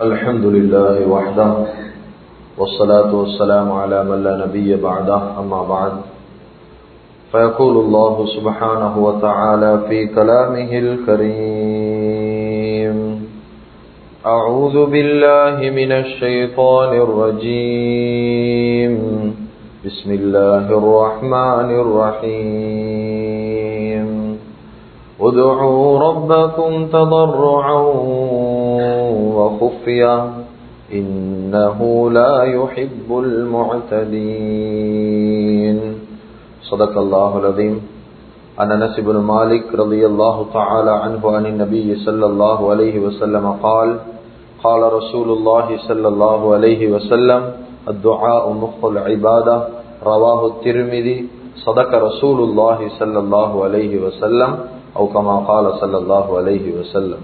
الحمد لله وحده والصلاة والسلام على من لا نبي بعده أما بعد فيقول الله سبحانه وتعالى في كلامه الكريم أعوذ بالله من الشيطان الرجيم بسم الله الرحمن الرحيم ادعوا ربكم تضرعا وخفيا إنه لا يحب المعتدين صدق الله العظيم. عن أنس بن مالك رضي الله تعالى عنه عن النبي صلى الله عليه وسلم قال قال رسول الله صلى الله عليه وسلم الدعاء مخ العبادة رواه الترمذي صدق رسول الله صلى الله عليه وسلم أو كما قال صلى الله عليه وسلم.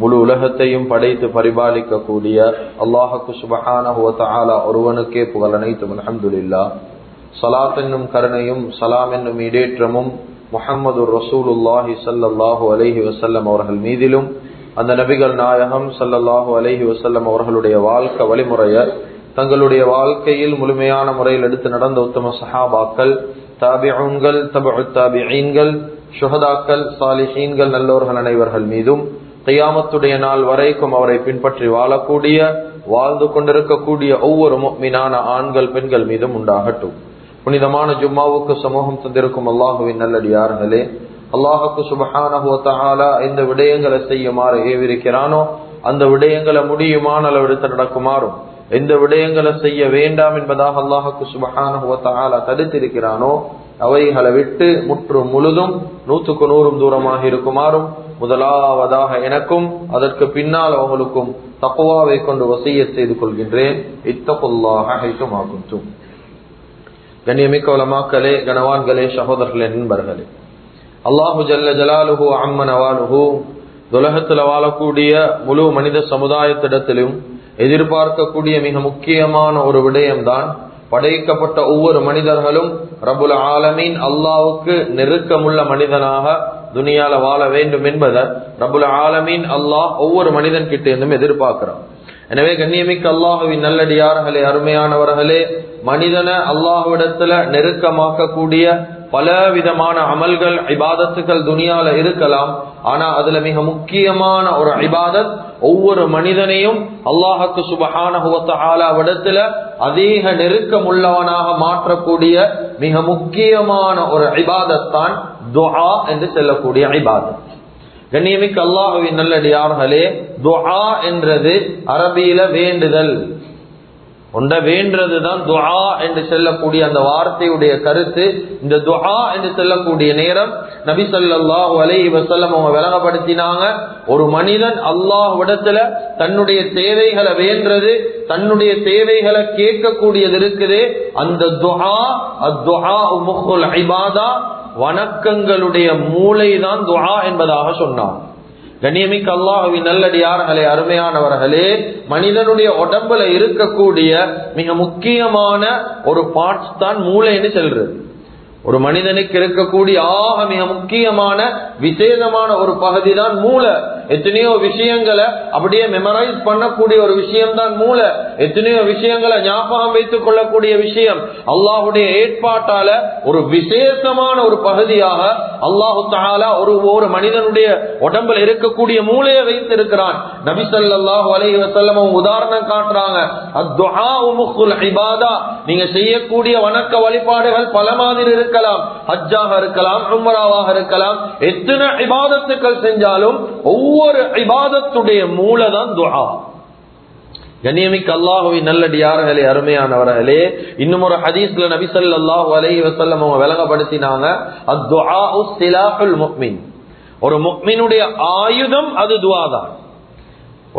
முழு உலகத்தையும் படைத்து பரிபாலிக்க கூடிய அல்லாஹ்வுக்கு சுப்ஹானஹு வ தஆலா ஒருவனுக்கே புகழ் அனைத்தும். அல்ஹம்துலில்லாஹ். ஸலாத் என்னும் கருணையும் சலாம் என்னும் ஈடேற்றமும் முஹம்மதுர் ரசூலுல்லாஹி ஸல்லல்லாஹு அலைஹி வஸல்லம் அவர்கள் மீதிலும் அந்த நபிகள் நாயகம் ஸல்லல்லாஹு அலைஹி வஸல்லம் அவர்களுடைய வாழ்க்கை வழிமுறையை தங்களுடைய வாழ்க்கையில் முழுமையான முறையில் எடுத்து நடந்த உத்தம சஹாபாக்கள், தாபிஊன்கள், தபஉத் தாபிஈன்கள், ஷுஹதாக்கள், சாலிஹீன்கள், நல்லோர்கள் அனைவர்கள் மீதும் கியாமத்துடைய நாள் வரைக்கும் அவரை பின்பற்றி வாழக்கூடிய வாழ்ந்து கொண்டிருக்கக்கூடிய ஒவ்வொரு முஃமினான ஆண்கள் பெண்கள் மீதும் உண்டாகட்டும். புனிதமான ஜும்மாவுக்கு சமூகம் தந்திருக்கும் அல்லாஹுவின் நல்லடியார்களே, அல்லாஹுக்கு சுப்ஹானஹு வ தஆலா இந்த விடயங்களை செய்யுமாறு ஏவிருக்கிறானோ அந்த விடயங்களை முடியுமான அளவெடுத்து நடக்குமாறும், எந்த விடயங்களை செய்ய வேண்டாம் என்பதாக அல்லாஹுக்கு சுப்ஹானஹு வ தஆலா தடுத்திருக்கிறானோ அவைகளை விட்டு முற்று முழுதும் 100க்கு 100 தூரமாக இருக்குமாறும் முதலாவதாக எனக்கும் அதற்கு பின்னால் அவங்களுக்கும் தக்வாவை கொண்டு வசியத் செய்து கொள்கின்றேன். இத்தகுல்லாஹ ஹைதுமா குன்தும். கண்ணியமிக்க உலமாக்களே, கனவான்களே, சகோதரர்களே, நண்பர்களே, அல்லாஹு ஜல்ல ஜலாலுஹு அம்ம நவாலுஹு உலகத்தில் வாழக்கூடிய முழு மனித சமுதாயத்திடத்திலும் எதிர்பார்க்கக்கூடிய மிக முக்கியமான ஒரு விடயம்தான் படைக்கப்பட்ட ஒவ்வொரு மனிதர்களும் ரப்புல் ஆலமீன் அல்லாஹ்வுக்கு நெருக்கமுள்ள மனிதனாக துனியால வாழ வேண்டும் என்பதை ரப்புல் ஆலமீன் அல்லாஹ் ஒவ்வொரு மனிதன் கிட்ட இருந்தும் எதிர்பார்க்கிறான். எனவே கண்ணியமிக்க அல்லாஹுவின் நல்லடியார்களே, அருமையானவர்களே, மனிதனை அல்லாஹ்விடத்துல நெருக்கமாக்க கூடிய பல விதமான அமல்கள், இபாதத்துகள் துனியால இருக்கலாம். ஆனா அதுல மிக முக்கியமான ஒரு இபாதத் ஒவ்வொரு மனிதனையும் அல்லாஹ்வுக்கு சுப்ஹானஹு வ தஆலா விடத்துல அதிக நெருக்கமுள்ளவனாக மாற்றக்கூடிய மிக முக்கியமான ஒரு இபாதத் தான் துஆ என்று சொல்லக்கூடிய இபாதத். கண்ணியமிக்க அல்லாஹ்வின் நல்லடியார்களே, துஆ என்றது அரபியில வேண்டுதல், ஒன்ற வேண்டதுதான் துஆ என்று சொல்லக்கூடிய அந்த வார்த்தையுடைய கருத்து. இந்த துஆ என்று சொல்லக்கூடிய நேரம் நபி ஸல்லல்லாஹு அலைஹி வஸல்லம் அவங்க விளங்கப்படுத்தினாங்க, ஒரு மனிதன் அல்லாஹ்விடத்துல தன்னுடைய தேவைகளை வேண்டது, தன்னுடைய தேவைகளை கேட்கக்கூடியது இருக்குது. அந்த துஆ அத்துஆ முஹுல் இபாதா, வணக்கங்களுடைய மூளைதான் துஆ என்பதாக சொன்னார். கண்ணியமிக்க அல்லாஹ்வின் நல்லடியார்களே, அருமையானவர்களே, மனிதனுடைய உடம்புல இருக்கக்கூடிய மிக முக்கியமான ஒரு பார்ட்ஸ் தான் மூளைன்னு சொல்றது. ஒரு மனிதனுக்கு இருக்கக்கூடிய ஆக மிக முக்கியமான விசேஷமான ஒரு பகுதி தான் மூளை. எத்தனையோ விஷயங்களை அப்படியே மெமரைஸ் பண்ணக்கூடிய ஒரு விஷயம் தான் மூளை. எத்தனையோ விஷயங்களை ஞாபகம் வைத்துக் கொள்ளக்கூடிய விஷயம். அல்லாஹுடைய ஏற்பாட்டால ஒரு விசேஷமான ஒரு பகுதியாக அல்லாஹு தஆலா ஒரு மனிதனுடைய உடம்புல இருக்கக்கூடிய மூளையை வைத்திருக்கிறான். நபி ஸல்லல்லாஹு அலைஹி வஸல்லம் உதாரணம் காட்டுறாங்க, அத்துஆ முஹுல் இபாதா. நீங்க செய்யக்கூடிய வணக்க வழிபாடுகள் பல மாதிரி இருக்கலாம், ஹஜ்ஜாக இருக்கலாம், உம்ராவாக இருக்கலாம். எத்தனை இபாதத்துக்கள் செஞ்சாலும் ஒவ்வொரு இபாதத்துடைய மூலதான் துஆ. கண்ணியமிக்க அல்லாஹ்வின் நல்லடியார்களே, அருமையானவர்களே, இன்னும் ஒரு ஹதீஸ்ல நபி ஸல்லல்லாஹு அலைஹி வஸல்லம் அவங்க விளங்கப்படுத்தினாங்க, அத்துஆஉ சிலாஹுல் முஃமின். ஒரு முஃமினுடைய ஆயுதம் அது துஆ தான்.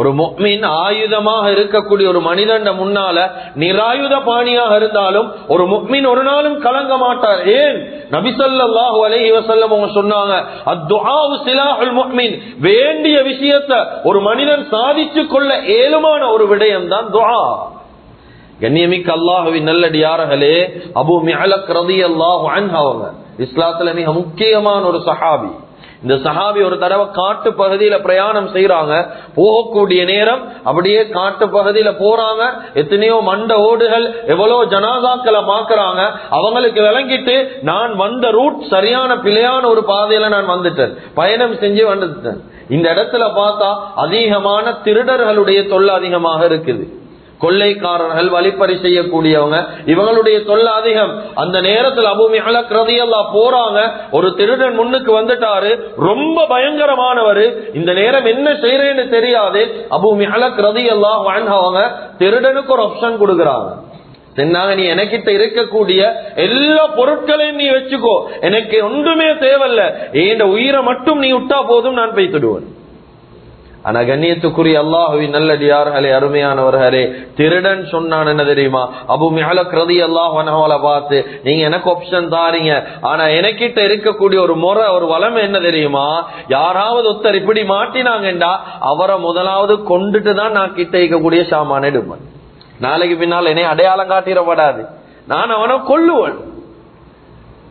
ஒரு முஃமின் ஆயுதமாக இருக்கக்கூடிய ஒரு மனிதன் முன்னால நிராயுத பாணியாக இருந்தாலும் ஒரு முஃமின் ஒரு நாளும் கலங்க மாட்டார். ஏன்? நபி ஸல்லல்லாஹு அலைஹி வஸல்லம் அவங்க சொன்னாங்க, அத்துஆஉ சிலாஹுல் முஃமின். வேண்டிய விஷயத்தை ஒரு மனிதன் சாதிச்சு கொள்ள ஏழுமான ஒரு விடயம் தான் துஆ. கண்ணியமிக்க அல்லாஹ்வின் நல்லடியார்களே, அபூ மிஅலக் ரலியல்லாஹு அன்ஹு அவங்க இஸ்லாத்துல மிக முக்கியமான ஒரு சஹாபி. இந்த சஹாபி ஒரு தடவை காட்டு பகுதியில பிரயாணம் செய்யறாங்க. போகக்கூடிய நேரம் அப்படியே காட்டு பகுதியில போறாங்க. எத்தனையோ மண்ட ஓடுகள், எவ்வளவு ஜனாசாக்களை பாக்குறாங்க. அவங்களுக்கு விளங்கிட்டு நான் வந்த ரூட் சரியான பிழையான ஒரு பாதையில நான் வந்துட்டேன், பயணம் செஞ்சு வந்துட்டேன். இந்த இடத்துல பார்த்தா அதிகமான திருடர்களுடைய தொல்லை அதிகமாக இருக்குது. கொள்ளைக்காரர்கள், வழிப்பறி செய்யக்கூடியவங்க, இவங்களுடைய தொல்லை அதிகம். அந்த நேரத்தில் அபூ மிஹ்லக் ரலியல்லாஹு போறாங்க. ஒரு திருடன் முன்னுக்கு வந்துட்டாரு, ரொம்ப பயங்கரமானவர். இந்த நேரம் என்ன செய்யறேன்னு தெரியாது. அபூ மிஹ்லக் ரலியல்லாஹு அன்ஹு அவங்க திருடனுக்கு ஒரு ஆப்ஷன் கொடுக்கறாங்க. சொன்னாங்க, நீ எனக்கிட்ட இருக்கக்கூடிய எல்லா பொருட்களையும் நீ வச்சுக்கோ, எனக்கு ஒன்றுமே தேவையில்ல, என் உயிரை மட்டும் நீ விட்டா போதும், நான் போய்த்துடுவேன். ஆனா கண்ணியத்துக்குரிய அல்லாஹுவின் நல்லடியார்களே, அருமையானவர்களே, திருடன் சொன்னான் என்ன தெரியுமா? அபூ மிஹ்லக் ரலியல்லாஹு அன்ஹு பார்த்து, நீங்க எனக்கு ஆப்ஷன் தாரீங்க, ஆனா எனக்கிட்ட இருக்கக்கூடிய ஒரு முறை, ஒரு வளமை என்ன தெரியுமா? யாராவது ஒருத்தர் இப்படி மாட்டினாங்கண்டா அவரை முதலாவது கொண்டுட்டு தான் நான் கிட்ட இருக்கக்கூடிய சாமான எடுப்பேன். நாளைக்கு பின்னால் என்னை அடையாளம் காட்டிடப்படாது, நான் அவனை கொல்லுவன்.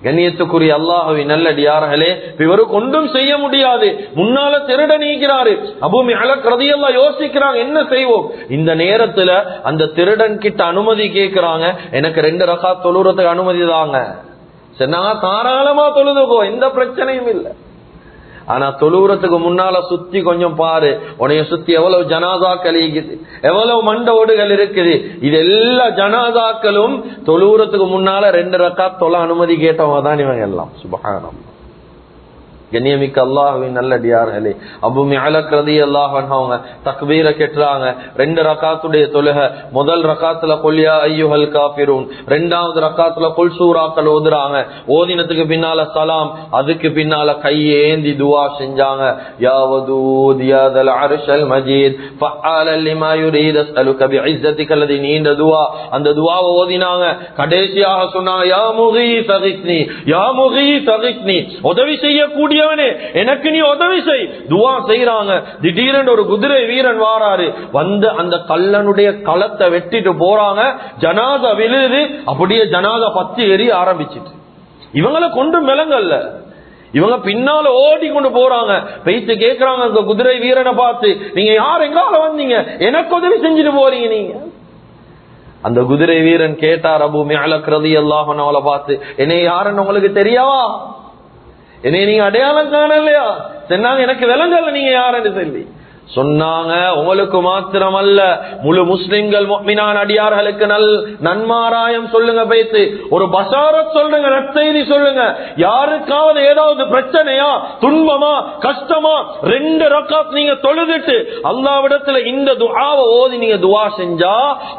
கண்ணியத்துக்குரிய அல்லாஹ்வின் நல்லடியார்களே, இவருக்கு ஒன்றும் செய்ய முடியாது. முன்னால திருட நீக்கிறாரு. அபூ மிஹ்லக் ரலியல்லாஹு யோசிக்கிறாங்க, என்ன செய்வோம்? இந்த நேரத்துல அந்த திருடன் கிட்ட அனுமதி கேட்கிறாங்க. எனக்கு 2 ரகாத் தொழுறதுக்கு அனுமதி தாங்க. சொன்னா தாராளமா தொழுதுக்கோ, எந்த பிரச்சனையும் இல்லை. ஆனா தொழுறதுக்கு முன்னால சுத்தி கொஞ்சம் பாரு, உனைய சுத்தி எவ்வளவு ஜனாசாக்கள் இருக்குது, எவ்வளவு மண்ட ஓடுகள் இருக்குது. இது எல்லா ஜனாசாக்களும் தொழுறதுக்கு முன்னால 2 ரக்காத் தொழ அனுமதி கேட்டவங்க தான் இவங்க எல்லாம். சுப்ஹானல்லாஹ். கண்ணியமிக்க அல்லாஹ்வின் நல்லடியார்களே, அபூ மிஹ்லக் ரலியல்லாஹு அன்ஹு அவங்க தக்பீர கெட்டுறாங்க. 2 ரக்காத்துடைய தொழுகை. முதல் ரக்காத்துல குல் யா அய்யுஹல் காஃபிரூன், இரண்டாவது ரக்காத்துல குல் சூராக்கள் ஓதுறாங்க. ஓதினத்துக்கு பின்னால சலாம், அதுக்கு பின்னால கையேந்தி துஆ செஞ்சாங்க. யா வதூத் யா தல் அர்ஷல் மஜீத் ஃபஅலல் லிமா யுரீத் அஸ்அலுக பிஇஸ்ஸதிக அல்லதி, நீண்ட துஆ. அந்த துஆவை ஓதினாங்க. கடைசியாக சொன்னாங்க, யா முகீத் அகித்னி, யா முகீத் அகித்னி, உதவி செய்யக்கூடிய எனக்கு நீ உதவி செய். துஆ செய்யறாங்க. திடீரென்று ஒரு குதிரை வீரன் வாராரு. வந்து அந்த கல்லனுடைய களத்தை வெட்டிட்டு போறாங்க. ஜனாதா விழுது. அப்படியே ஜனாதா பத்தி எரிய ஆரம்பிச்சிட்டு, இவங்களை கொண்டு மிளங்கல்ல. இவங்க பின்னால ஓடி கொண்டு போறாங்க. பேச்சு கேட்கிறாங்க அந்த குதிரை வீரனை பார்த்து, நீங்க யார், எங்கால வந்தீங்க, எனக்கு உதவி செஞ்சுட்டு போறீங்க நீங்க? அந்த குதிரை வீரன் கேட்டார் அபூ மிஹ்லக் ரலியல்லாஹு அன்ஹு பார்த்து, என்னை யாருன்னு உங்களுக்கு தெரியாவா? என்னை நீங்க அடையாளம் காணலையா? சொன்னாங்க, எனக்கு விளங்கல நீங்க யாருன்னு சொல்லி சொன்னாங்க. உங்களுக்கு மாத்திரம் அல்ல, முழு முஸ்லிம்கள் முஃமினான் அடியார்களுக்கு நன்மாராயம் சொல்லுங்க. பேத்து ஒரு பஷாரத் சொல்லுங்க, நற்செய்தி சொல்லுங்க. யாருக்காவது ஏதாவது பிரச்சனையா, துன்பமா, கஷ்டமா, 2 ரக்காத் நீங்க தொழுதுட்டு அல்லாஹ்விடத்துல இந்த துஆவை ஓதி நீங்க துஆ செஞ்சா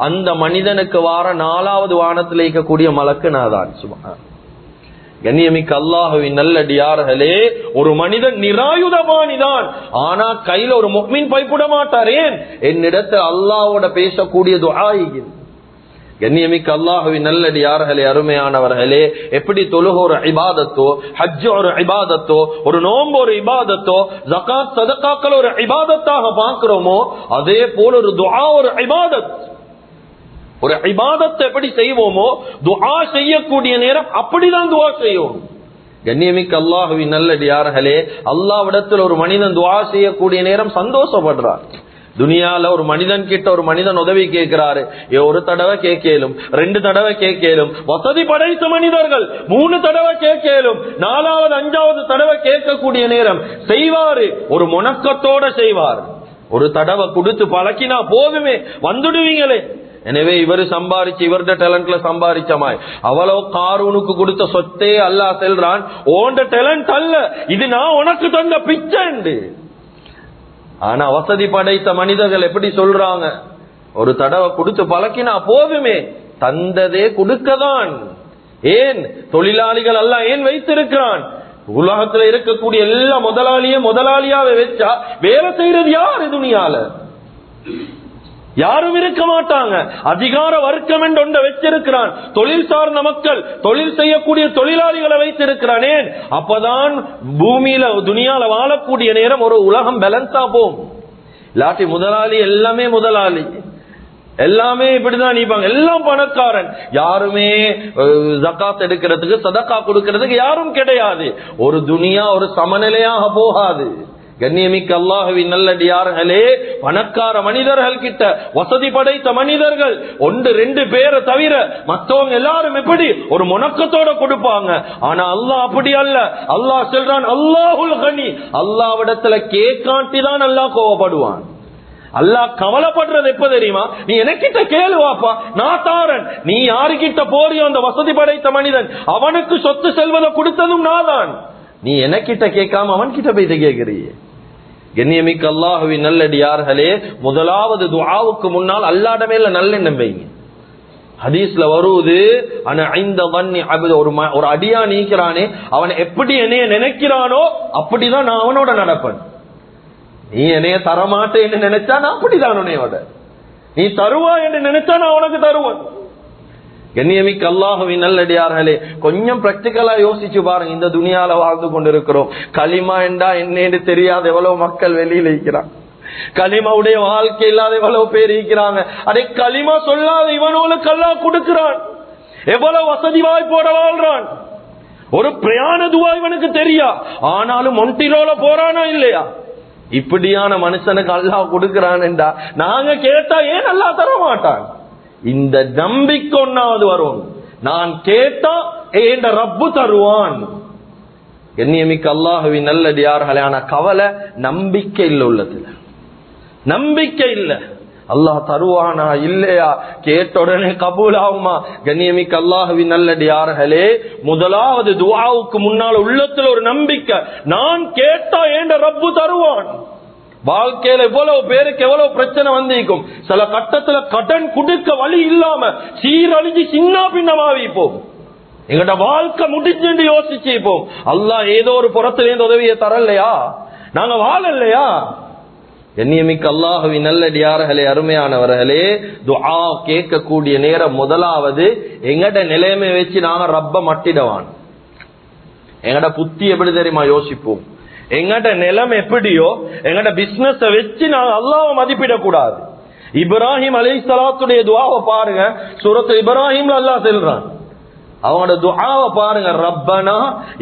அந்த மனிதனுக்கு வார 4வது வானத்தில் இருக்கக்கூடிய மலக்கு நாதான். சுப்ஹான். கண்ணியமிக்க அல்லாஹ்வின் நல்லடியார்களே, ஒரு மனிதன் நிராயுதபாணிதான், ஆனா கையில ஒரு முஃமின் பைப்புட மாட்டார். ஏன்? என்னிடத்தில் அல்லாஹ்வோட பேசக்கூடிய துஆ இது. கண்ணியமிக்க அல்லாஹ்வின் நல்லடியார்களே, அருமையானவர்களே, எப்படி தொழுகை ஒரு இபாதத்தோ, ஹஜ் ஒரு இபாதத்தோ, ஒரு நோன்பு ஒரு இபாதத்தோ, ஜகாத் சதகாக்கள் ஒரு இபாதத்தாக பார்க்கிறோமோ, அதே போல ஒரு துஆ ஒரு இபாதத். ஒரு இபாதத்தை எப்படி செய்வோமோ, துஆ செய்யக்கூடிய நேரம் அப்படிதான் துஆ செய்வோம். கண்ணியமிக்க அல்லாஹ்வின் நல்லடியார்களே, அல்லாஹ்விடத்தில் ஒரு மனிதன் துஆ செய்யக்கூடிய நேரம் சந்தோஷப்படுறார். துனியால ஒரு மனிதன் கிட்ட ஒரு மனிதன் உதவி கேட்கிறாரு, ஒரு தடவை கேட்கலும், 2 தடவை கேட்கலும், வசதி படைத்த மனிதர்கள் 3 தடவை கேட்கலும், 4வது 5வது தடவை கேட்கக்கூடிய நேரம் செய்வாரு, ஒரு முனக்கத்தோட செய்வார். ஒரு தடவை கொடுத்து பழக்கினா போதுமே, வந்துடுவீங்களே. எனவே இவர் சம்பாதிச்சு, இவருடைய டேலண்ட்ல சம்பாதிச்சமாய் அவ்வளவு காரூனுக்கு கொடுத்த சொத்தே அல்லாஹ் செல்றான், ஓண்ட டேலண்ட் அல்ல இது, நான் உனக்கு தந்த பிச்சை. ஆனா வசதி படைத்த மனிதர்கள் எப்படி சொல்றாங்க, ஒரு தடவை கொடுத்து பழக்கினா போதுமே, தந்ததே கொடுக்கதான். ஏன்? தொழிலாளிகள் அல்லாஹ் ஏன் வைத்திருக்கிறான்? உலகத்துல இருக்கக்கூடிய எல்லா முதலாளியாவே வச்சா வேலை செய்யறது யாரு? துனியால யாரும் இருக்க மாட்டாங்க. அதிகார வர்க்கம் என்று ஒன்றை வச்சிருக்கிறான். தொழில் சார்ந்த மக்கள், தொழில் செய்யக்கூடிய தொழிலாளிகளை வைத்திருக்கிறான். ஏன்? அப்பதான் பூமியில துனியால வாழக்கூடிய நேரம் ஒரு உலகம் பேலன்ஸா போகும். இல்லாட்டி முதலாளி எல்லாமே முதலாளி, எல்லாமே இப்படிதான் நீப்பாங்க. எல்லாம் பணக்காரன், யாருமே ஜகாத் எடுக்கிறதுக்கு சதகா கொடுக்கிறதுக்கு யாரும் கிடையாது. ஒரு துனியா ஒரு சமநிலையாக போகாது. கண்ணியமிக்க அல்லாஹ்வின் நல்லடியார்களே, பணக்கார மனிதர்கள் கிட்ட, வசதி படைத்த மனிதர்கள் 1-2 பேரை தவிர மற்றவங்க எல்லாரும் எப்படி ஒரு முனக்கத்தோட கொடுப்பாங்க. ஆனா அல்லாஹ் அப்படி அல்ல. அல்லாஹ் சொல்றான், அல்லாஹுல் கனி, அல்லாஹ்விடத்துல கேட்காட்டி தான் அல்லாஹ் கோவப்படுவான். அல்லாஹ் கவலைப்படுறது எப்ப தெரியுமா? நீ எனக்கிட்ட கேளுவாப்பா, நான் தாரன். நீ யாருக்கிட்ட போறியோ அந்த வசதி படைத்த மனிதன், அவனுக்கு சொத்து செல்வதை கொடுத்ததும் நான் தான். நீ எனக்கிட்ட கேட்காம அவன் கிட்ட போயிட்டு கேட்கிறீ. கண்ணியமிக்க அல்லாஹ்வின் நல்லடியார்களே, முதலாவது துஆவுக்கு முன்னால் அல்லாஹ்ட மேல நல்லெண்ணம் வைங்க. ஹதீஸ்ல வருது, ஒரு அடியா நீக்கிறானே, அவன் எப்படி என்னைய நினைக்கிறானோ அப்படிதான் நான் அவனோட நடப்பேன். நீ என்னைய தரமாட்டேன்னு நினைச்சா நான் அப்படிதான் உன்னையோட, நீ தருவா என்று நினைச்சா நான் உனக்கு தருவேன். கண்ணியமிக்க அல்லாஹ்வின் நல்லடியார்களே, கொஞ்சம் பிராக்டிகலா யோசிச்சு பாருங்க. இந்த துனியால வாழ்ந்து கொண்டிருக்கிறோம். களிமா என்றா என்னன்னு தெரியாத எவ்வளவு மக்கள் வெளியில இருக்கிறாங்க. களிமாவுடைய வாழ்க்கை இல்லாத எவ்வளவு பேர் இருக்கிறாங்க. அதே களிமா சொல்லாத இவனோளுக்கு அல்லாஹ் கொடுக்கிறான். எவ்வளவு வசதி வாய்ப்போட வாழ்றான். ஒரு பிரயாண துவா இவனுக்கு தெரியா, ஆனாலும் ஒன்றிலோல போறானா இல்லையா? இப்படியான மனுஷனுக்கு அல்லாஹ் கொடுக்கிறான் என்றா நாங்க கேட்டா ஏன் அல்லாஹ் தர மாட்டான்? இந்த நம்பிக்கை ஒன்னாவது வரும். நான் கேட்டா ஏண்ட ரப்பு தருவான். கண்ணியமிக்க அல்லாஹ்வின் நல்லடியார்களே, ஆனா கவலை நம்பிக்கை இல்ல உள்ளத்துல. நம்பிக்கை இல்ல. அல்லாஹ் தருவானா இல்லையா, கேட்ட உடனே கபூல் ஆகுமா? கண்ணியமிக்க அல்லாஹ்வின் நல்லடியார்களே, முதலாவது துஆவுக்கு முன்னால் உள்ளத்துல ஒரு நம்பிக்கை, நான் கேட்டா ஏண்ட ரப்பு தருவான். வாழ்க்கையில எவ்வளவு பேருக்கு எவ்வளவு பிரச்சனை வந்திருக்கும். சில கட்டத்துல கடன் கொடுக்க வழி இல்லாம சீரழிஞ்சு சின்ன பின்னமாவிப்போம். எங்கட வாழ்க்கை முடிஞ்சு யோசிச்சுப்போம். அல்லாஹ் ஏதோ ஒரு புறத்திலேருந்து உதவியை தரலையா, நாங்க வாழலையா? கண்ணியமிக்க அல்லாஹ்வின் நல்லடியார்களே, அருமையானவர்களே, துஆ கேட்கக்கூடிய நேரம் முதலாவது எங்கட நிலைமை வச்சு நாங்க ரப்ப மட்டிடுவான். எங்கட புத்தி எப்படி தெரியுமா யோசிப்போம்? எங்கட நிலைமை எப்படியோ எங்கட பிசினஸ் வச்சு நாங்க அல்லாஹ்வை மதிப்பிடக்கூடாது. இப்ராஹிம் அலைஹிஸ்ஸலாத்துடைய துஆவை பாருங்க. சூரத் இப்ராஹிம்ல அல்லாஹ் சொல்றான், அவங்களோட துஆவை பாருங்க. ரப்பனா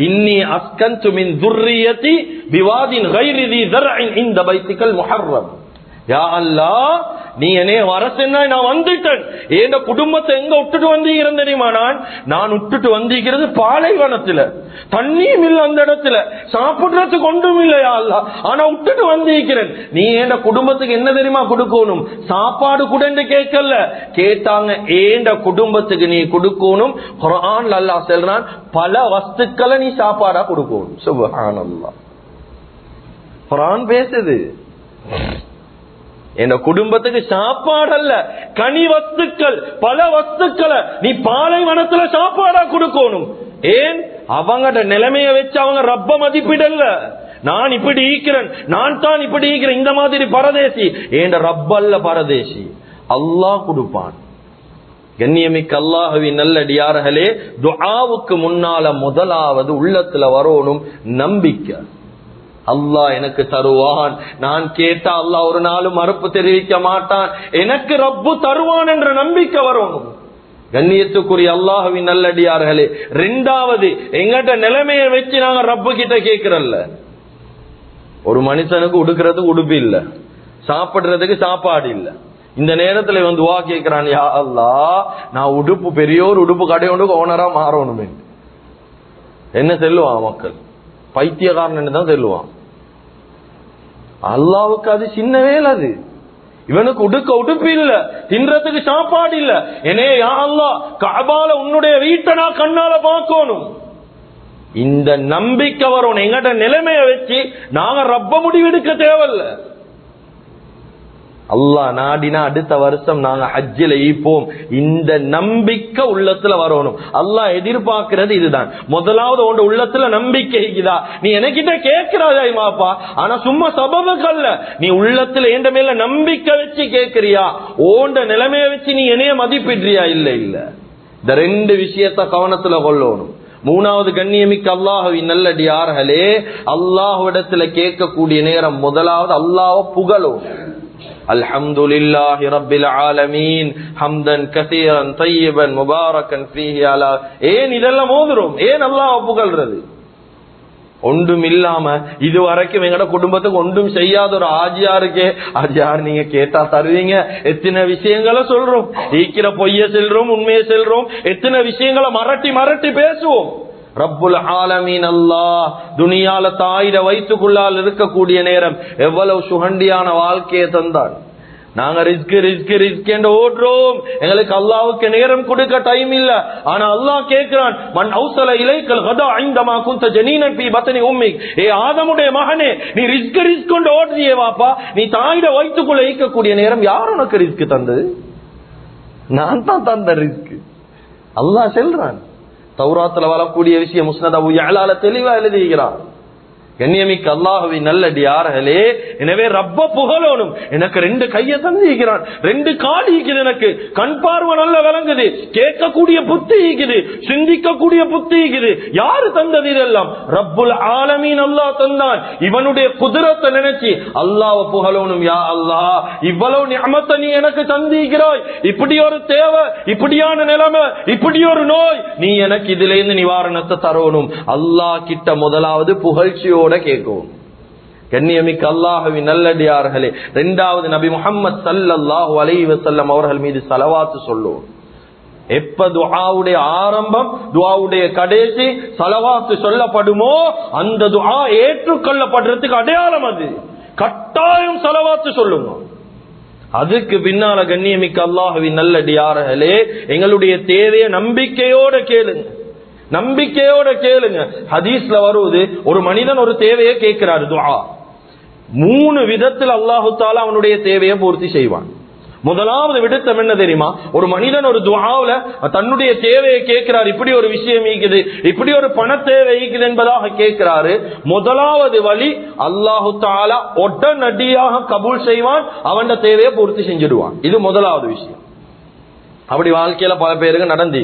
இன்னி அஸ்கன்து மின் ذُرِّيَّتِي بِوَادٍ غَيْرِ ذِي زَرْعٍ عِندَ بَيْتِكَ الْمُحَرَّمِ. யா அல்லாஹ், நீ என்னைய வர சொன்னா நான் வந்துட்டேன். என் குடும்பத்தை எங்க விட்டுட்டு வந்தீங்க தெரியுமா? நான் விட்டுட்டு வந்திருக்கிறது பாலைவனத்துல, தண்ணியும் இல்ல, அந்த இடத்துல சாப்பிடுறதுக்கு ஒன்றும் இல்லையா அல்லாஹ், ஆனா விட்டுட்டு வந்திருக்கிறேன். நீ என் குடும்பத்துக்கு என்ன தெரியுமா கொடுக்கணும்? சாப்பாடு கூடன்னு கேட்கல, கேட்டாங்க ஏண்ட குடும்பத்துக்கு நீ கொடுக்கணும். குர்ஆன்ல அல்லாஹ் சொல்றான், பல வஸ்துக்களை நீ சாப்பாடா கொடுக்கணும். சுப்ஹானல்லாஹ், குர்ஆன் பேசுது. என் குடும்பத்துக்கு சாப்பாடு அல்ல, கனி வஸ்துக்கள், பல வஸ்துக்களை நீ பாலைவனத்துல சாப்பாடா கொடுக்கணும். ஏன்? அவங்கட நிலைமைய வச்சு அவங்க ரப்ப மதிப்பிடல. நான் இப்படி ஈக்கிறேன், நான் தான் இப்படி ஈக்கிறேன், இந்த மாதிரி பரதேசி. ஏண்ட ரப்பல்ல பரதேசி, அல்லாஹ் கொடுப்பான். கண்ணியமிக்க அல்லாஹ்வின் நல்லடியார்களே, துஆவுக்கு முன்னால முதலாவது உள்ளத்துல வரணும் நம்பிக்கை. அல்லாஹ் எனக்கு தருவான், நான் கேட்டா அல்லாஹ் ஒரு நாளும் மறுப்பு தெரிவிக்க மாட்டான், எனக்கு ரப்பு தருவான் என்ற நம்பிக்கை வரணும். கண்ணியத்துக்குரிய அல்லாஹ்வின் நல்லடியார்களே, இரண்டாவது எங்கட்ட நிலைமையை வச்சு நாங்க ரப்பு கிட்ட கேட்கிறல்ல. ஒரு மனுஷனுக்கு உடுக்கிறதுக்கு உடுப்பு இல்ல, சாப்பிடுறதுக்கு சாப்பாடு இல்ல. இந்த நேரத்துல இவன் துஆ கேட்கிறான், யா அல்லாஹ் நான் உடுப்பு பெரியோர் உடுப்பு கடையோடு ஓனரா மாறணுமே. என்ன சொல்லுவான் மக்கள்? பைத்தியக்காரன் தான் சொல்லுவான். அல்லாவுக்கு அது சின்ன வேலை. அது இவனுக்கு உடுக்க உடுப்பு இல்ல, தின்றதுக்கு சாப்பாடு இல்ல. என்னே யா அல்லாஹ், கஅபால உன்னுடைய வீட்டை நான் கண்ணால பார்க்கணும். இந்த நம்பிக்கை வரும். எங்கட நிலைமைய வச்சு நாங்க ரப்ப முடிவெடுக்க தேவையில்ல. அல்லாஹ் நாடினா அடுத்த வருஷம் நாங்க ஹஜ்ஜில ஈப்போம். இந்த நம்பிக்கை உள்ளத்துல வரணும். அல்லாஹ் எதிர்பார்க்கிறது இதுதான். முதலாவது உன் உள்ளத்துல நம்பிக்கை இருக்குதா? நீ எனக்கிட்ட கேட்கிறாயா மாப்பா, ஆனா சும்மா சபபுக்கல்ல, நீ உள்ளத்துல எந்த மேல நம்பிக்கை வச்சு கேட்கிறியா? ஓண்ட நிலைமைய வச்சு நீ என்னைய மதிப்பிடுறியா? இல்ல இல்ல. இந்த ரெண்டு விஷயத்த கவனத்துல கொள்ளணும். மூணாவது, கண்ணியமிக்க அல்லாஹ்வின் நல்லடியார்களே, அல்லாஹ்விடத்துல கேட்கக்கூடிய நேரம் முதலாவது அல்லாஹ்வை புகழும். அல்ஹம்துலில்லாஹி ரப்பில் ஆலமீன் ஹம்தன் கஸீரன் தய்யிபன் முபாரக்கன் ஃபீஹி அலா. ஏன் இதெல்லாம் ஓதுறோம்? ஏன் அல்லாஹ் புகழ்றது? ஒன்றும் இல்லாம இதுவரைக்கும் எங்கட குடும்பத்துக்கு ஒன்றும் செய்யாத ஒரு ஆஜியாருக்கே, ஆஜியார் நீங்க கேட்டா தருவீங்க, எத்தனை விஷயங்களை சொல்றோம், ஈக்கிற பொய்ய செல்றோம், உண்மையை செல்றோம், எத்தனை விஷயங்களை மறட்டி மறட்டி பேசுவோம். ரப்புல் ஆலமீன் அல்லாஹ் துனியால தாயிட வயிற்றுக்குள்ளால் இருக்கக்கூடிய நேரம் எவ்வளவு சுகண்டியான வாழ்க்கையை தந்தான். நாங்க ரிஸ்க் ரிஸ்க் ரிஸ்க் என்று ஓடுறோம், எங்களுக்கு அல்லாஹ்வுக்கு நேரம் கொடுக்க டைம் இல்ல. ஆனா அல்லாஹ் கேட்கிறான், மன் அவுசல இலைக்கல் கதா ஐந்தமா குந்த ஜனீனன் பி பத்னி உம்மிக். ஏ ஆதமுடைய மகனே, நீ ரிஸ்க் ரிஸ்க் கொண்டு ஓடுறியே வாப்பா, நீ தாயிட வயிற்றுக்குள்ள ஈக்கக்கூடிய நேரம் யார் உனக்கு ரிஸ்க் தந்தது? நான் தான் தந்த ரிஸ்க். அல்லாஹ் சொல்றான். தௌராத்துல வரக்கூடிய விஷயம் முஸ்னத் அபூ யஅலால தெளிவா எழுதிக்கிறான். கண்ணியமிக்க அல்லாஹ்வின் நல்லடியார்களே, எனவே ரப்ப புகழோனும். எனக்கு 2 கையை தந்திருக்கிறான், 2 கால் இருக்குது, எனக்கு கண் பார்வை நல்ல விளங்குது, கேட்கக்கூடிய புத்தி இருக்குது, சிந்திக்கக்கூடிய புத்தி இருக்குது. யாரு தந்தது இதெல்லாம்? ரப்புல் ஆலமீன் அல்லாஹ் தந்தான். இவனுடைய குதிரத்தை நினைச்சு அல்லாஹ்வை புகழோனும். யா அல்லாஹ், இவ்வளவு நிஅமத்தை நீ எனக்கு தந்திருக்கிறாய், இப்படி ஒரு தேவை, இப்படியான நிலைமை, இப்படி ஒரு நோய், நீ எனக்கு இதுல இருந்து நிவாரணத்தை தரணும். அல்லாஹ் கிட்ட முதலாவது புகழ்ச்சியோட கேட்கும். கண்ணியமிக்க அல்லாஹ்வின் நல்லடியார்களே, 2வது நபி முஹம்மது ஸல்லல்லாஹு அலைஹி வஸல்லம் அவர்கள் மீது ஸலவாத் சொல்லுவோம். எப்ப துஆவுடைய ஆரம்பம், துஆவுடைய கடைசி ஸலவாத் சொல்லப்படுமோ அந்த துஆ ஏற்றுக்கொள்ளப்படுறதுக்கு அடையாளம் அது. கட்டாயம் ஸலவாத் சொல்லுங்க. அதுக்கு பின்னால கண்ணியமிக்க அல்லாஹ்வின் நல்லடியார்களே, எங்களுடைய தேவையை நம்பிக்கையோட கேளுங்க, நம்பிக்கையோட கேளுங்க. ஹதீஸ்ல வருவது, ஒரு மனிதன் ஒரு தேவையை கேட்கிறாரு, துஆ. 3 விதத்தில் அல்லாஹு தஆலா அவனுடைய தேவையை பூர்த்தி செய்வான். முதலாவது விடத்தம் என்ன தெரியுமா? ஒரு மனிதன் ஒரு துஆவுல தன்னுடைய தேவையை கேட்கிறார், இப்படி ஒரு விஷயம் இருக்குது, இப்படி ஒரு பண தேவை இருக்குது என்பதாக கேட்கிறாரு. முதலாவது வழி, அல்லாஹு தஆலா உடனடியாக கபூல் செய்வான், அவன் தேவையை பூர்த்தி செஞ்சிடுவான். இது முதலாவது விஷயம். அப்படி வாழ்க்கையில பல பேருக்கு நடந்து.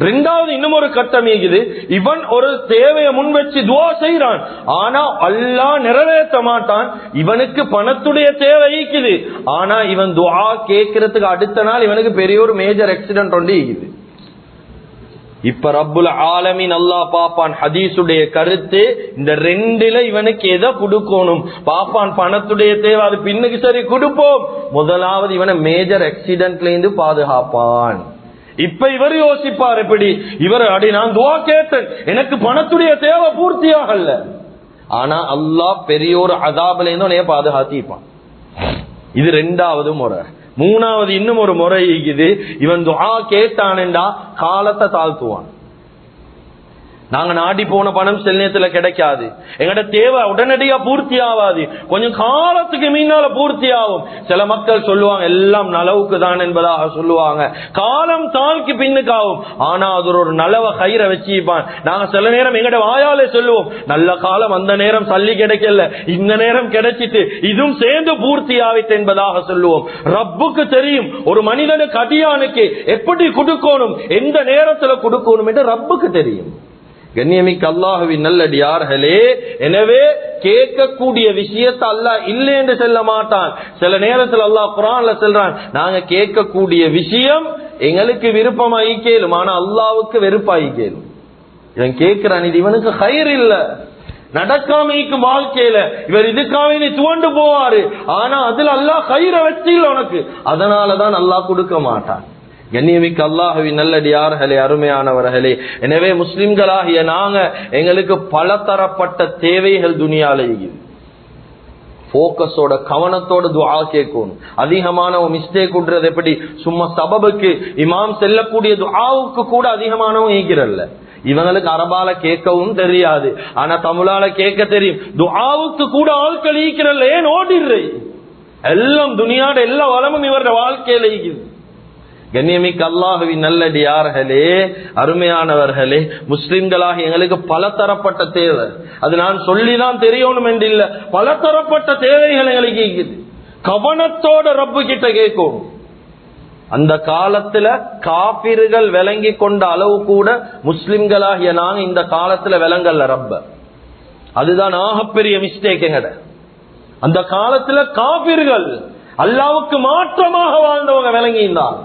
2வது இன்னும் ஒரு கட்டம் இருக்குது. இவன் ஒரு தேவையை முன் வச்சு துஆ செய்யறான், ஆனா அல்லாஹ் நிறைவேற்ற மாட்டான். இவனுக்கு பணத்துடைய தேவை இருக்குது, ஆனா இவன் துஆ கேட்கறதுக்கு அடுத்த நாள் இவனுக்கு பெரிய ஒரு மேஜர் ஆக்சிடென்ட் ஒன்று இருக்குது. இப்ப ரப்புல் ஆலமீன் அல்லாஹ் பாப்பான். ஹதீஸுடைய கருத்து, இந்த 2ல இவனுக்கு எதை கொடுக்கணும் பாப்பான். பணத்துடைய தேவை, அது பின்னுக்கு சரி கொடுப்போம். முதலாவது இவனை மேஜர் ஆக்சிடென்ட்ல இருந்து பாதுகாப்பான். இப்ப இவர் யோசிப்பார், எப்படி இவர் அடி நான் துஆ கேட்டேன், எனக்கு பணத்துடைய தேவை பூர்த்தியாகல, ஆனா அல்லாஹ் பெரிய ஒரு அதாபல இருந்து பாதுகாத்திப்பான். இது 2வது முறை. 3வது இன்னும் ஒரு முறை இருக்குது. இவன் துஆ கேட்டானேண்டா காலத்தை தாழ்த்துவான். நாங்க நாடி போன பணம் சில நேரத்துல கிடைக்காது, எங்கட தேவை உடனடியா பூர்த்தி ஆகாது, கொஞ்சம் காலத்துக்கு முன்னால பூர்த்தி ஆகும். சில மக்கள் சொல்லுவாங்க எல்லாம் நலவுக்கு தான் என்பதாக சொல்லுவாங்க, காலம் தாழ்க்கு பின்னுக்கு ஆகும். ஆனா அது ஒரு நலவ கயிறை வச்சுப்பான். நாங்க சில நேரம் எங்கட வாயாலே சொல்லுவோம், நல்ல காலம் அந்த நேரம் சல்லி கிடைக்கல, இந்த நேரம் கிடைச்சிட்டு இதுவும் சேர்ந்து பூர்த்தி ஆவிட்டு என்பதாக சொல்லுவோம். ரப்புக்கு தெரியும் ஒரு மனிதனுக்கு அடியானுக்கு எப்படி கொடுக்கணும், எந்த நேரத்துல கொடுக்கணும் என்று ரப்புக்கு தெரியும். கண்ணியமிக்க அல்லாஹ்வின் நல்லடியார்களே, எனவே கேட்கக்கூடிய விஷயத்தை அல்லாஹ் இல்லை என்று சொல்ல மாட்டான். சில நேரத்தில் அல்லாஹ் குர்ஆன்ல சொல்றான், நாங்க கேட்கக்கூடிய விஷயம் எங்களுக்கு விருப்பமாகி கேளும், ஆனா அல்லாஹ்வுக்கு வெறுப்பாகி கேளும். இவன் கேட்கிறான், இது இவனுக்கு கயிறு இல்ல, நடக்காமைக்கும் வாழ்க்கையில இவர் இதுக்காக நீ துவண்டு போவாரு, ஆனா அதுல அல்லாஹ் கயிறை வச்சு இல்ல உனக்கு, அதனாலதான் அல்லாஹ் கொடுக்க மாட்டான். கண்ணியமிக்க அல்லாஹ்வின் நல்லடியார்களே, அருமையானவர்களே, எனவே முஸ்லிம்களாகிய நாங்க எங்களுக்கு பல தரப்பட்ட தேவைகள் துனியால இருக்குது. போக்கஸோட கவனத்தோட துஆ கேட்கணும். அதிகமான மிஸ்டேக் விடுறது எப்படி, சும்மா சபபுக்கு இமாம் செல்லக்கூடிய துஆவுக்கு கூட அதிகமானவங்க ஈக்கிறல்ல. இவங்களுக்கு அரபால கேட்கவும் தெரியாது, ஆனா தமிழால கேட்க தெரியும். துஆவுக்கு கூட ஆட்கள் ஈக்கிறல்ல, ஏன் ஓடிடுற? எல்லாம் துனியாட எல்லா வளமும் இவருடைய வாழ்க்கையில ஈக்குது. கண்ணியமிக்க அல்லாஹ்வின் நல்லடியார்களே, அருமையானவர்களே, முஸ்லிம்களாக எங்களுக்கு பல தரப்பட்ட தேவை, அது நான் சொல்லிதான் தெரியணும் என்று இல்ல, பல தரப்பட்ட தேவைகள் எங்களுக்கு இருக்குது. கவனத்தோட ரப்பு கிட்ட கேட்கும். அந்த காலத்துல காபிர்கள் விளங்கி கொண்ட அளவு கூட முஸ்லிம்களாகிய நாங்க இந்த காலத்துல விளங்கல்ல ரப்ப. அதுதான் ஆகப்பெரிய மிஸ்டேக் எங்கட. அந்த காலத்துல காபிர்கள் அல்லாஹ்வுக்கு மாற்றமாக வாழ்ந்தவங்க விளங்கியிருந்தாங்க,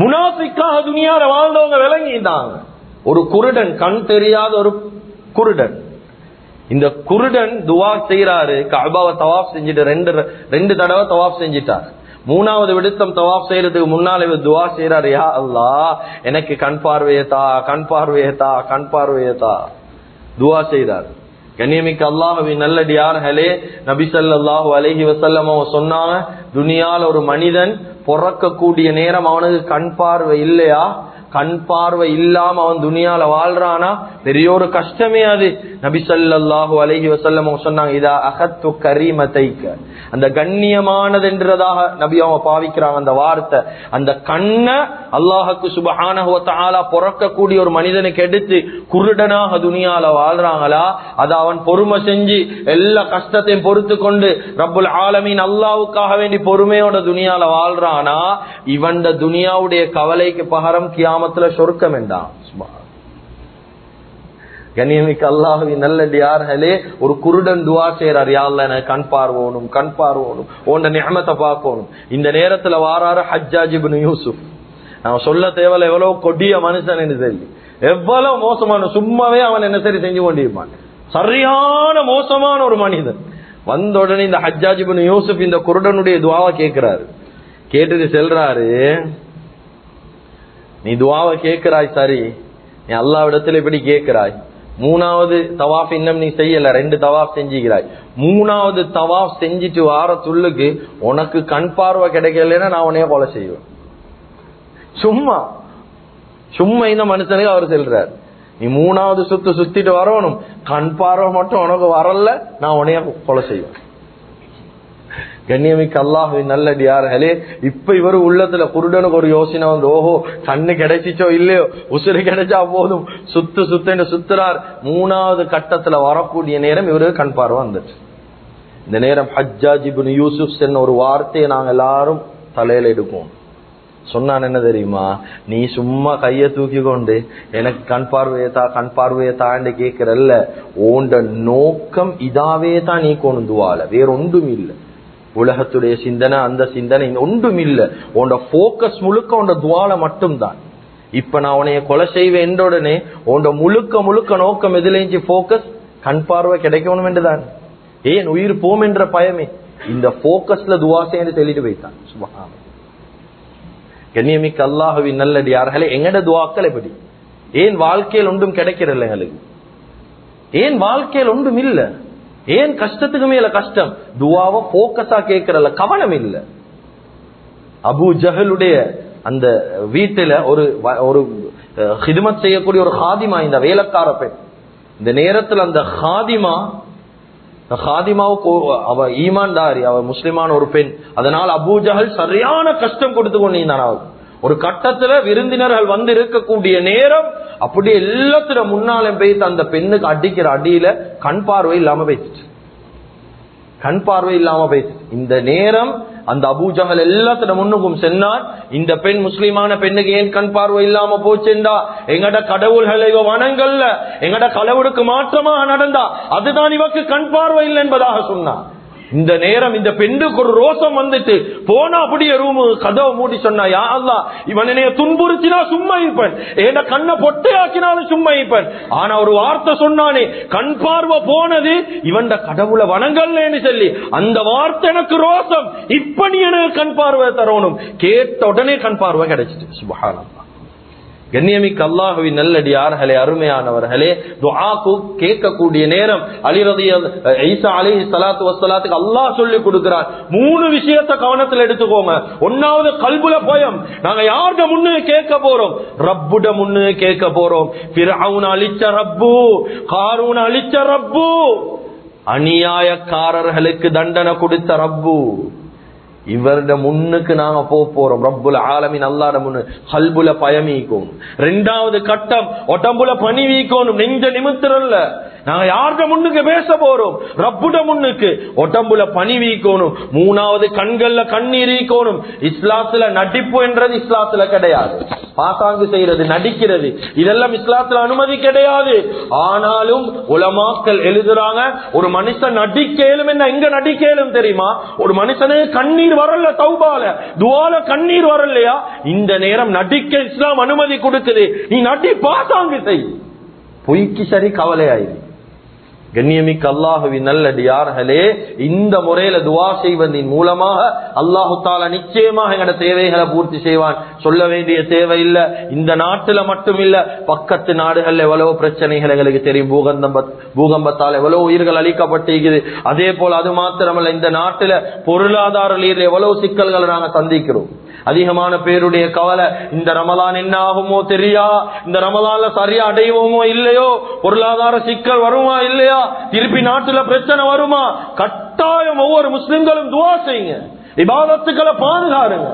முனாஃபிக்காக துனியால வாழ்ந்தவங்க விளங்கியிருந்தாங்க. ஒரு குருடன், கண் தெரியாத ஒரு குருடன், இந்த குருடன் துவா செய்யறாரு, கஅபாவை தவாஃப் செஞ்சுட்டு ரெண்டு தடவை தவாஃப் செஞ்சிட்டார். மூணாவது விடுத்தம் தவாஃப் செய்யறதுக்கு முன்னால இவர் துவா செய்யறாரு, யா அல்லாஹ் எனக்கு கண் பார்வையத்தா, கண் பார்வையத்தா, கண் பார்வையத்தா துவா செய்யறாரு. கண்ணியமிக்க அல்லாஹ்வின் நல்லடியார்களே, நபி ஸல்லல்லாஹு அலைஹி வஸல்லம் சொன்னாங்க, துனியால ஒரு மனிதன் பிறக்கக்கூடிய நேரம் அவனுக்கு கண் பார்வை இல்லையா, கண் பார்வை இல்லாம அவன் துனியால வாழ்றானா பெரிய ஒரு கஷ்டமே அது. நபி ஸல்லல்லாஹு அலைஹி வஸல்லம் சொன்னாங்க, இதா அகத்து கரீமதைக, அந்த கண்ணியமானது என்றதாக நபி அவங்க பாவிக்கிறாங்க அந்த வார்த்தை. அந்த கண்ணை அல்லாஹ்வுக்கு சுப்ஹானஹு வ தஆலா பிறக்கக்கூடிய ஒரு மனிதனுக்கு எடுத்து குருடனாக துனியால வாழ்றாங்களா, அது அவன் பொறுமை செஞ்சு எல்லா கஷ்டத்தையும் பொறுத்து கொண்டு ரப்புல் ஆலமீன் அல்லாஹ்வுக்காக வேண்டி பொறுமையோட துனியால வாழ்றானா, இவன் துனியாவுடைய கவலைக்கு பகரம் கியாமத்துல சொர்க்கம் என்றான். கண்ணியமிக்க அல்லாஹ்வின் நல்லடியார்களே, ஒரு குருடன் துஆ செய்றார், யா அல்லாஹ் எனக்கு கண் பார்வோனும், கண் பார்வோனும், உன்னுடைய நிஅமத்தை பார்க்கணும். இந்த நேரத்துல வாராரு ஹஜ்ஜாஜ் இப்னு யூசுப். நான் சொல்ல தேவையில்ல எவ்வளவு கொடிய மனுஷன் என்று சொல்லி, எவ்வளவு மோசமான, சும்மாவே அவன் என்ன சரி செஞ்சு கொண்டிருப்பான், சரியான மோசமான ஒரு மனிதன். வந்த உடனே இந்த ஹஜ்ஜாஜ் இப்னு யூசுப் இந்த குருடனுடைய துஆவை கேட்கிறாரு. கேட்டுட்டு செல்றாரு, நீ துஆவை கேட்கிறாய் சரி, நீ அல்லாஹ்விடத்துல இப்படி கேட்கிறாய், மூணாவது தவாஃப் இன்னும் நீ செய்யல, 2 தவாஃப் செஞ்சுக்கிறாய், மூணாவது தவாஃப் செஞ்சுட்டு வார துள்ளுக்கு உனக்கு கண் பார்வை கிடைக்கலன்னா நான் உன்னைய கொலை செய்வேன். சும்மா இந்த மனுஷனுக்கு அவர் சொல்றார், நீ மூணாவது சுத்திட்டு வரணும், கண் பார்வை மட்டும் உனக்கு வரல, நான் உன்னைய கொலை செய்வேன். கண்ணியமிக்க அல்லாஹ்வின் நல்லடியார்களே, இப்ப இவரு உள்ளத்துல குருடனுக்கு ஒரு யோசனை வந்து, ஓஹோ கண்ணு கிடைச்சிச்சோ இல்லையோ, உசுறு கிடைச்சா போதும், சுத்துன்னு சுத்துறார். மூணாவது கட்டத்துல வரக்கூடிய நேரம் இவருக்கு கண் பார்வை வந்துச்சு. இந்த நேரம் ஹஜ்ஜாஜ் இப்னு யூசுப் சொன்ன ஒரு வார்த்தையை நாங்க எல்லாரும் தலையில எடுப்போம். சொன்னான் என்ன தெரியுமா, நீ சும்மா கைய தூக்கி கொண்டு எனக்கு கண் பார்வையை தாண்டி கேட்கிறல்ல, ஓண்ட நோக்கம் இதாவே தான் நீ கொண்டு துவால, வேற ஒன்றும் இல்லை. உலகத்துடைய சிந்தனை, அந்த சிந்தனை ஒன்றும் இல்ல, உன்னோட போக்கஸ் முழுக்க உன்னோட துவால மட்டும்தான். இப்ப நான் உன்னைய கொலை செய்வேன் என்ற உடனே உன்னோட முழுக்க நோக்கம் எதுலேஞ்சு போக்கஸ், கண் பார்வை கிடைக்கணும் என்றுதான். ஏன் உயிர் போம் என்ற பயமே, இந்த போக்கஸ்ல துவா செய்து சொல்லிட்டு போய்த்தான். சுப்ஹானல்லாஹ். கண்ணியமிக்க அல்லாஹ்வின் நல்லடியார்களே, எங்கட துவாக்கள் எப்படி, ஏன் வாழ்க்கையில் ஒன்றும் கிடைக்கிறல்ல எங்களுக்கு, ஏன் வாழ்க்கையில் ஒன்றும் இல்ல, ஏன் கஷ்டத்துக்கு மேல கஷ்டம், துவாவை போக்கஸா கேட்கறல, கவனம் இல்ல. அபூ ஜஹலுடைய அந்த வீட்டுல ஒரு ஹிதமத் செய்யக்கூடிய ஒரு ஹாதிமா, இந்த வேலைக்கார பெண், இந்த நேரத்துல அந்த ஹாதிமாவுக்கு அவ ஈமான்தாரி, அவ முஸ்லிமான ஒரு பெண். அதனால அபூ ஜஹல் சரியான கஷ்டம் கொடுத்து கொண்டிருந்தான். ஒரு கட்டத்துல விருந்தினர்கள் வந்து இருக்கக்கூடிய நேரம் அப்படியே எல்லாத்துல முன்னாலும் போய் அந்த பெண்ணுக்கு அடிக்கிற அடியில கண் பார்வை இல்லாம போயிடுச்சு. இந்த நேரம் அந்த அபூ ஜஹல் எல்லாத்துல முன்னுக்கும் சென்னான், இந்த பெண் முஸ்லிமான பெண்ணுக்கு ஏன் கண் பார்வை இல்லாம போச்சுண்டா, எங்கட கடவுள்களை இவ வணங்கல்ல, எங்கட கடவுளுக்கு மாற்றமா நடந்தா, அதுதான் இவக்கு கண் பார்வை இல்லை என்பதாக சொன்னான். இந்த நேரம் இந்த பெண்ணுக்கு ஒரு ரோசம் வந்துட்டு போனா அப்படியே ரூமு கதவை மூடி சொன்னா, யா அல்லாஹ் இவன் என்னைய துன்புறுத்தினா சும்மா இருப்பேன், ஏன்னா கண்ணை பொட்டையாக்கினாலும் சும்மா இருப்பேன். ஆனா ஒரு வார்த்தை சொன்னானே, கண் பார்வை போனது இவன் கடவுளை வணங்கல்லேன்னு சொல்லி, அந்த வார்த்தை எனக்கு ரோசம், இப்ப நீ எனக்கு கண் பார்வை தரணும். கேட்ட உடனே கண் பார்வை கிடைச்சிட்டு. சுப்ஹானல்லாஹ். கண்ணியமிக்க அல்லாஹ்வின் நல்லடியார்களே, அருமையானவர்களே, துஆக்கு கேட்கக்கூடிய நேரம் ஈசா அலைஹிஸ்ஸலாத்து வஸ்ஸலாத்துக்கு அல்லாஹ் சொல்லி கொடுக்கிறார். 3 விஷயத்தை கவனத்தில் எடுத்துக்கோங்க. ஒன்னாவது கல்புல பயம். நாங்க யார்ட முன்னு கேட்க போறோம்? ரப்புட முன்னு கேட்க போறோம். ஃபிர்அவுன் அழிச்ச ரப்பு, காரூன் அழிச்ச ரப்பு, அநியாயக்காரர்களுக்கு தண்டனை கொடுத்த ரப்பு, இவருட முன்னுக்கு நாங்க போறோம். ரப்புல் ஆலமீன் அல்லாஹ்ட முன்னு கல்புல பயமீக்கும். 2வது கட்டம் உடம்புல பணிவீக்கணும், நெஞ்ச நிமித்திரல்ல. நாங்க யார்ட முன்னுக்கு பேச போறோம்? ரப்புட முன்னுக்கு உடம்புல பணிவீக்கணும். 3வது கண்கள்ல கண்ணீர் ஈக்கணும். இஸ்லாத்துல நடிப்பு என்றது இஸ்லாத்துல கிடையாது. பாசாங்கு செய்யறது, நடிக்கிறது, இதெல்லாம் இஸ்லாத்துல அனுமதி கிடையாது. ஆனாலும் உலமாக்கள் எழுதுறாங்க, ஒரு மனுஷன் நடிக்கலும் என்ன, எங்க நடிக்கலும் தெரியுமா? ஒரு மனுஷனுக்கு கண்ணீர் வரல, தௌபால துஆல கண்ணீர் வரலையா, இந்த நேரம் நடிக்க இஸ்லாம் அனுமதி கொடுக்குது. நீ நடி, பாசாங்கு செய், பொய்க்கு சரி கவலையாயிரு. கண்ணியமிக்க அல்லாஹுவின் நல்லடியார்களே, இந்த முறையில துஆ செய்வதின் மூலமாக அல்லாஹு தஆலா நிச்சயமாக எங்களோட தேவைகளை பூர்த்தி செய்வான். சொல்ல வேண்டிய தேவையில்லை. இந்த நாட்டுல மட்டும் இல்ல, பக்கத்து நாடுகள்ல எவ்வளவு பிரச்சனைகள் எங்களுக்கு தெரியும். பூகம்பத்தால் எவ்வளவு உயிர்கள் அளிக்கப்பட்டிருக்குது. அதே போல அது மாத்திரமல்ல, இந்த நாட்டுல பொருளாதார ரீதியில் எவ்வளவு சிக்கல்களை நாங்க சந்திக்கிறோம். அதிகமான பேருடைய கவலை, இந்த ரமலான் என்ன ஆகுமோ தெரியா, இந்த ரமலான்ல சரியா அடைவோமோ இல்லையோ, பொருளாதார சிக்கல் வருமா இல்லையா, திருப்பி நாட்டுல பிரச்சனை வருமா. கட்டாயம் ஒவ்வொரு முஸ்லிம்களும் துஆ செய்யுங்க, இபாதத்துக்களை பாதுகாருங்க.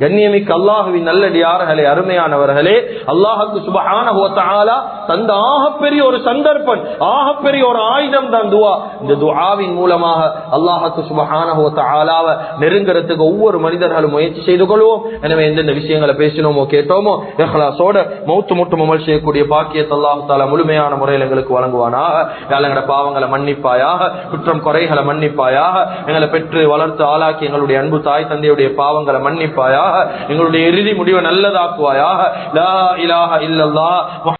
கண்ணியமிக்க அல்லாஹுவின் நல்லடியார்களே, அருமையானவர்களே, அல்லாஹ்வுக்கு சுப்ஹானஹு வ தஆலா தந்த ஆகப்பெரிய ஒரு சந்தர்ப்பம், ஆகப்பெரிய ஒரு ஆயுதம் தான் துஆ. இந்த துஆவின் மூலமாக அல்லாஹ்வுக்கு சுப்ஹானஹு வ தஆலாவை நெருங்கிறதுக்கு ஒவ்வொரு மனிதர்களும் முயற்சி செய்து கொள்வோம். எனவே எந்தெந்த விஷயங்களை பேசினோமோ கேட்டோமோ இஹ்லாஸோட மௌத்து முட்டும் அமல் செய்யக்கூடிய பாக்கியத்தை அல்லாஹ் தஆலா முழுமையான முறையில் எங்களுக்கு வழங்குவானாக. எங்களோட பாவங்களை மன்னிப்பாயாக, குற்றம் குறைகளை மன்னிப்பாயாக. எங்களை பெற்று வளர்த்து ஆளாக்கி எங்களுடைய அன்பு தாய் தந்தையுடைய பாவங்களை மன்னிப்பாயாக. எங்களுடைய இறுதி முடிவை நல்லதாக்குவாயாக. லா இலாஹ இல்லல்லாஹ்